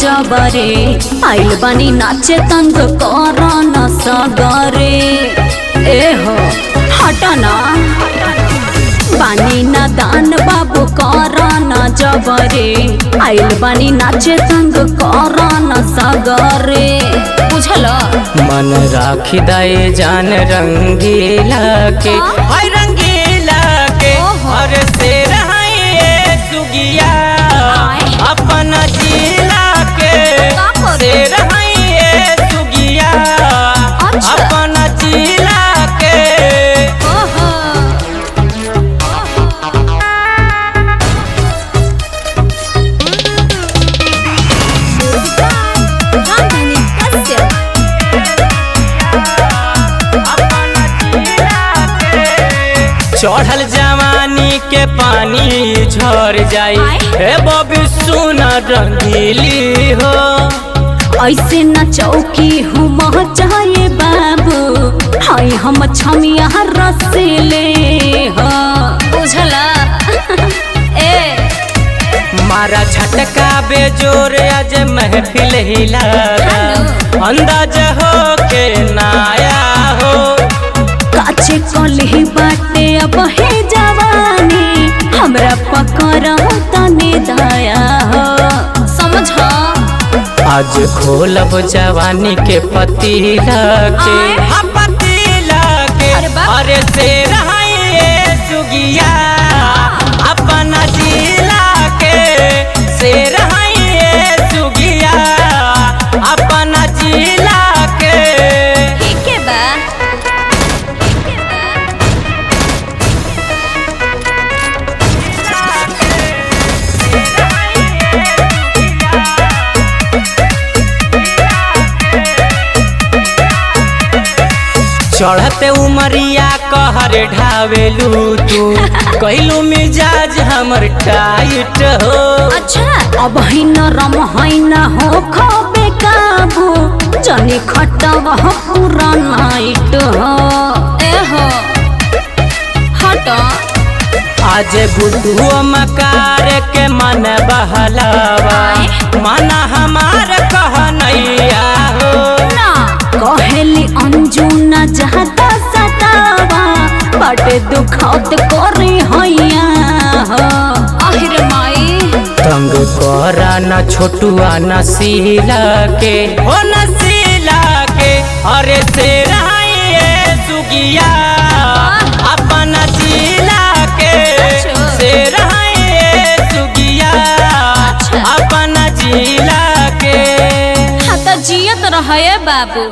जबरे आइल बानी नाचे तंग कर न सगरे ए हो हटना बानी ना दान बाबू कर न जबरे आइल बानी नाचे तंग कर न सगरे बुझल मन राखी दाए जान रंगीला के हाय रंगीला के और शेर है सुगिया अपन जिला के शेर है सुगिया अपन जिला के चढ़ल जवानी के पानी झर जाई हे बबी सुना रंगीली हो ऐसे न चौकी हम चाहे बाबू हाय हम छमिया रसीले हो बुझला ए मारा झटका बेजोर आज महफिल हिला अंदाज हो के नाया हो काचे कलही बाटे अब हे जवानी हमरा पकड़ तने दया हो समझ आज खोलब जवानी के पतीला के अरे शेर है सुगिया अपन जिला के शेर है सुगिया अपन जिला के ठीक है बा चढ़ते उमरिया कहर ढावेलू तू कहलू मिजाज हमर टाइट हो अच्छा अब ही न रम है न हो खबे काबू जनी खटब पूरा नाइट हो ए हो हट आज गुड्डू मकार के मन बहलावा माना हमार कहनैया हो कहेली अंजू न जाता सतावा बटे दुखौत करी हैया हो आहिर माई तंग करा न छोटुआ न सीला के हो न सीला के अरे शेर है सुगिया अपन जिला के शेर है सुगिया अपन जिला के हाँ तो जियत रहे बाबू।